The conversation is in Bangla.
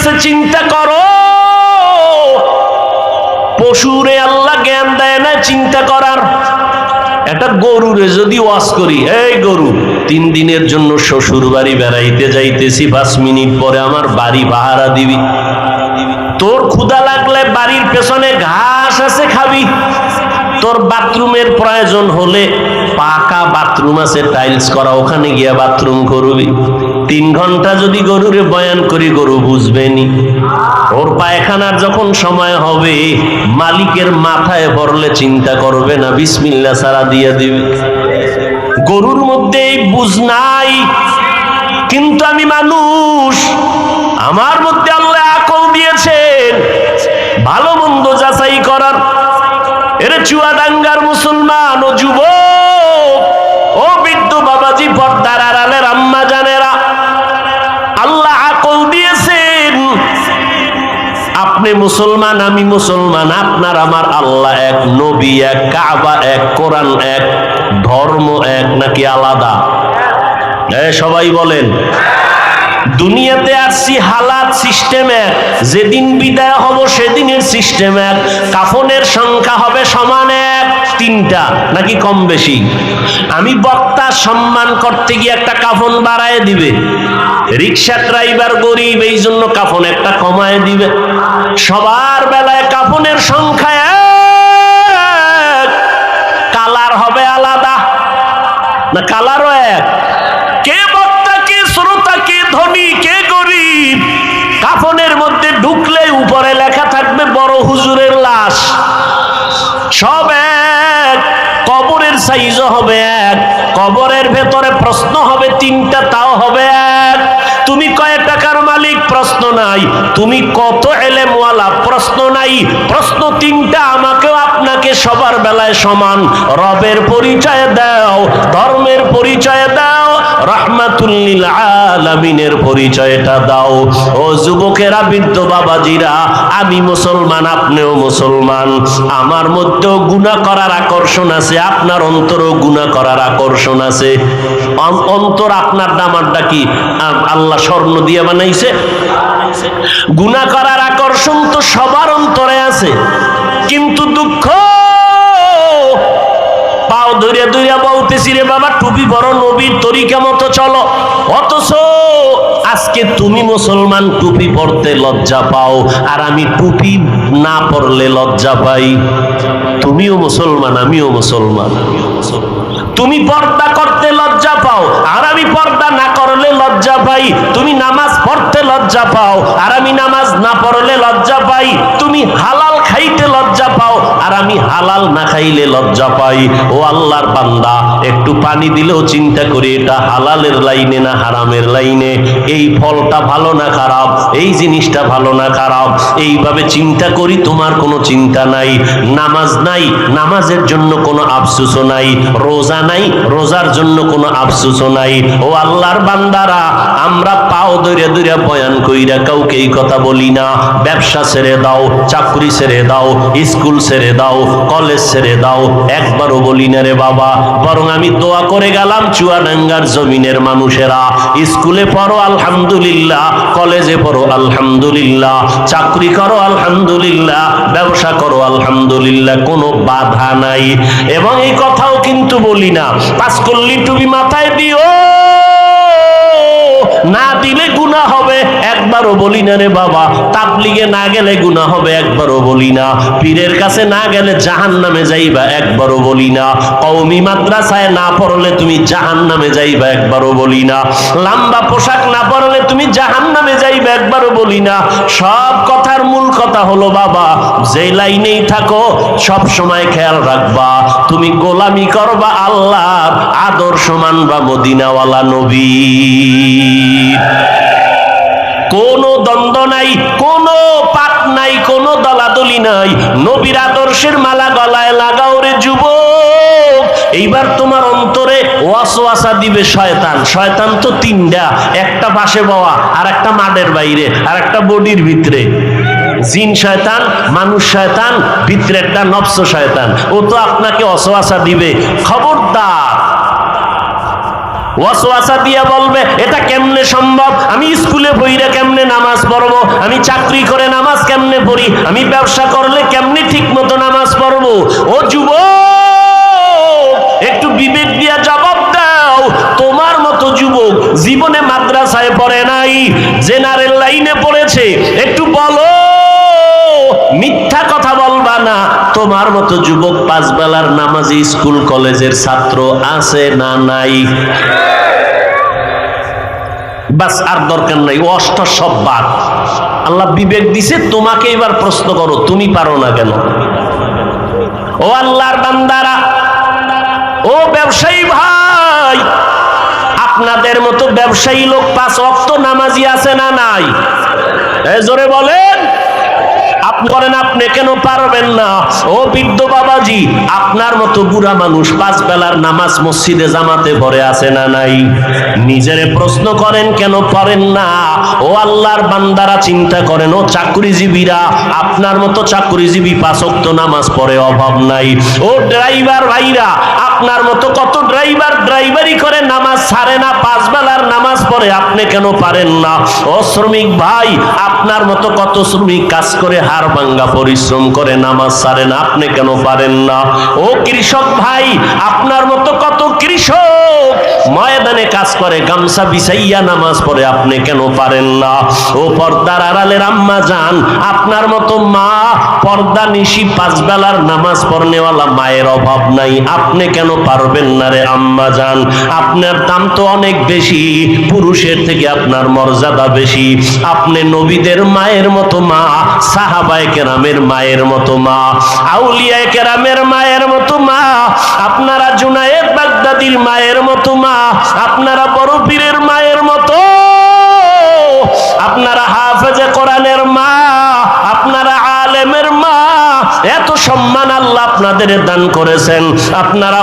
দিয়েছে চিন্তা করো। পশুরে আল্লাহ জ্ঞান দেয় না চিন্তা করার। একটা গরুরে যদি ওয়াজ করি, এই গরু 3 দিনের জন্য শ্বশুর বাড়ি বেড়াইতে যাইতেছি, 5 মিনিট পরে আমার বাড়ি পাহারা দিবি। তোর ক্ষুধা লাগলে বাড়ির পেছনে ঘাস আছে, খাবি। তোর বাথরুমের প্রয়োজন হলে পাকা বাথরুম আছে, টাইলস করা, ওখানে গিয়া বাথরুম করবি। 3 ঘন্টা যদি গরুরে বয়ান করি, গরু বুঝবেনি। ওর পায়খানার যখন সময় হবে, মালিকের মাথায় পড়লে চিন্তা করবে না, বিসমিল্লাহ ছাড়া দিয়ে দিবে। গরুর মধ্যে এই বুঝ নাই, কিন্তু আমি মানুষ, আমার মধ্যে আল্লাহ আকল দিয়েছেন ভালো মন্দ যাচাই করার। এর চুয়াডাঙ্গার মুসলমান ও যুবক, ও বৃদ্ধ বাবাজি, পর্দার আড়ালের আম্মা জানেরা, আল্লাহ আকল দিয়েছেন। আপনি মুসলমান, আমি মুসলমান, আপনার আমার আল্লাহ এক, নবী এক, কাবা এক, কোরআন এক, ধর্ম এক, নাকি আলাদা? সবাই বলেন। দুনিয়াতে আসছি, হালাত সিস্টেম এক, যেদিন বিদায় হব সেদিনের সিস্টেম এক। কাফনের সংখ্যা হবে সমান এক, 3টা, নাকি কম বেশি? আমি বক্তা সম্মান করতে গিয়ে একটা কাফন বাড়ায় দিবে। রিক্সা ড্রাইভার গরিব, এই জন্য কাফন একটা কমায় দিবে। সবার বেলায় কাফনের সংখ্যা এক, কালার হবে আলাদা না? কালারও এক। কে বক্তা, কে শ্রোতা, কে ধনী, কে গরিব, কাফনের মধ্যে ঢুকলে উপরে লেখা থাকবে বড় হুজুরের লাশ। সব এক। কবরের সাইজও হবে এক, কবরের ভেতরে প্রশ্ন হবে 3টা, তাও হবে এক। তুমি কয় টাকার মালিক? প্রশ্ন নাই। তুমি কত এলেমওয়ালা? প্রশ্ন নাই। প্রশ্ন 3টা, আমাকেও আপনাকে সবার বেলায় সমান। রবের পরিচয় দাও, ধর্মের পরিচয় দাও, রাহমাতুল লিল আলামিনের পরিচয়টা দাও। ও যুবকেরা, বৃদ্ধ বাবাজিরা, আমি মুসলমান, আপনিও মুসলমান। আমার মধ্যেও গুনাহ করার আকর্ষণ আছে, আপনার অন্তরেও গুনাহ করার আকর্ষণ আছে। অন্তর আপনার আমারটা কি আল্লাহ স্বর্ণ দিয়ে বানাইছে? গুনাহ করার আকর্ষণ তো সবার অন্তরে আছে, কিন্তু দুঃখ, পাও ধরিয়া ধরিয়া বলতেছি, রে বাবা টুপি পরো, নবীর তরিকা মতো চলো, অথচ আজকে তুমি মুসলমান, টুপি পরতে লজ্জা পাও, আর আমি টুপি না পরলে লজ্জা পাই। তুমিও মুসলমান, আমিও মুসলমান। তুমি পর্দা করতে লজ্জা পাও, আর আমি পর্দা না করলে লজ্জা পাই। তুমি নামাজ পড়তে লজ্জা পাও, আর আমি নামাজ না পড়লে লজ্জা পাই। তুমি হালাল খাইতে লজ্জা পাও, আর আমি হালাল না খাইলে লজ্জা পাই। ও আল্লাহর বান্দা, একটু পানি দিলেও চিন্তা করি এটা হালালের লাইনে না হারামের লাইনে, এই ফলটা ভালো না খারাপ, এই জিনিসটা ভালো না খারাপ, এইভাবে চিন্তা করি। তোমার কোনো চিন্তা নাই। নামাজ নাই, নামাজের জন্য কোনো আফসোসও নাই। রোজা নাই, রোজার জন্য কোনো আফসোসও নাই। ও আল্লাহর বান্দারা, আমরা পাও ধরে ধরে বয়ান কইরা কাউকে এই কথা বলি না, ব্যবসা ছেড়ে দাও, চাকরি ছেড়ে দাও, স্কুল ছেড়ে দাও, কলেজ ছেড়ে দাও, একবারও বলি না রে বাবা। বরং আমি দোয়া করে গেলাম, চুয়াডাঙ্গার জমিনের মানুষেরা, স্কুলে পড়ো আলহামদুলিল্লাহ, কলেজে পড়ো আলহামদুলিল্লাহ, চাকরি করো আলহামদুলিল্লাহ, ব্যবসা করো আলহামদুলিল্লাহ, কোনো বাধা নাই। এবং এই কথাও কিন্তু বলি না 5 কল্লি টুপি মাথায় দিও, না দিলে গুনাহ হবে, একবারও বলি না রে বাবা। তাবলিগে না গেলে গুনাহ হবে, একবারও বলি না। পীরের কাছে না গেলে জাহান্নামে যাইবা, একবারও বলি না। কওমি মাদ্রাসায় না পড়লে তুমি জাহান্নামে যাইবা, একবারও বলি না। লম্বা পোশাক না পরলে তুমি জাহান্নামে যাইবা, একবারও বলি না। সব কথার মূল কথা হলো বাবা, যে লাইনেই থাকো সব সময় খেয়াল রাখবা, তুমি গোলামি করবা আল্লাহর, আদর্শ মানবা মদিনাওয়ালা নবী। কোনো দ্বন্দ্ব নাই, কোনো পাপ নাই, কোনো দলাদলি নাই। নবীর আদর্শের মালা গলায় লাগাও রে যুবক। এইবার তোমার অন্তরে ওয়াসওয়াসা দিবে শয়তান। শয়তান তো 3টা, একটা পাশে বওয়া, আর একটা মাঠের বাইরে, আর একটা বডির ভিতরে। জিন শয়তান, মানুষ শয়তান, ভিতরে একটা নফস শয়তান। ও তো আপনাকে ওয়াসওয়াসা দিবে। খবরদার, ওয়াসওয়াসা দিয়া বলবে এটা কেমনে সম্ভব, আমি স্কুলে বইরা কেমনে নামাজ পড়বো, আমি চাকরি করে নামাজ কেমনে পড়ি, আমি ব্যবসা করলে কেমনে ঠিক মতো নামাজ পড়বো। ও যুবক, একটু বিবেক দিয়া জবাব দাও। তোমার মতো যুবক জীবনে মাদ্রাসায় পড়ে নাই, জেনারেল লাইনে পড়েছে, একটু বলো, মিথ্যা কথা বলবা না। তোমার মতো যুবক পাঁচ বেলার নামাজি স্কুল কলেজের ছাত্র আছে না নাই? বাস, আর দরকার নাই, অষ্ট সব বাদ। আল্লাহ বিবেক দিছে, তোমাকে এবার প্রশ্ন করো, তুমি পারো না কেন? ও আল্লাহর বান্দারা, ও ব্যবসায়ী ভাই, আপনাদের মতো ব্যবসায়ী লোক পাঁচ ওয়াক্ত নামাজি আছে না নাই? জোরে বলেন। আপনি করেন, আপনি কেন পারবেন না? ও বৃদ্ধ বাবাজি, আপনার মতো বুড়া মানুষ পাঁচ বেলার নামাজ মসজিদে জামাতে পড়ে আছে না নাই? নিজেরে প্রশ্ন করেন, কেন পড়েন না? ও আল্লাহর বান্দারা চিন্তা করেন, ও চাকরিজীবীরা, আপনার মতো চাকরিজীবী পাঁচ ওয়াক্ত নামাজ পড়ে অভাব নাই। ও ড্রাইভার ভাইরা, আপনার মতো কত ড্রাইভার ড্রাইভারি করে নামাজ ছাড়ে না, পাঁচ বেলার নামাজ পড়ে, আপনি কেন পারেন না? ও শ্রমিক ভাই, আপনার মতো কত শ্রমিক কাজ করে হাড় ভাঙ্গা পরিশ্রম করে নামাজ ছাড়ে না, আপনি কেন পারেন না? ও কৃষক ভাই, আপনার মতো কত কৃষক ময়দানে কাজ করে গামছা বিছাইয়া নামাজ পড়ে, আপনি কেন পারেন না? ও পর্দার আড়ালের আম্মা জান, আপনার মতো মা পর্দা নিশি পাঁচ বেলার নামাজ পড়নেওয়ালা মায়ের অভাব নাই, আপনি কেন পারবেন না রে আম্মা জান? আপনার দাম তো অনেক বেশি, পুরুষের থেকে আপনার মর্যাদা বেশি। আপনি নবীদের মায়ের মতো মা, সাহাবায়ে কেরামের মায়ের মতো মা, আউলিয়ায়ে কেরামের মায়ের মতো মা, আপনারা জুনায়েদ বাগদাদির মায়ের মতো মা, আপনারা বড় পীরের মায়ের মতো, আপনারা হাফেজে কোরআনের মা, আপনারা আলেমের মা। এত সম্মান আল্লাহ আপনাদের দান করেছেন, আপনারা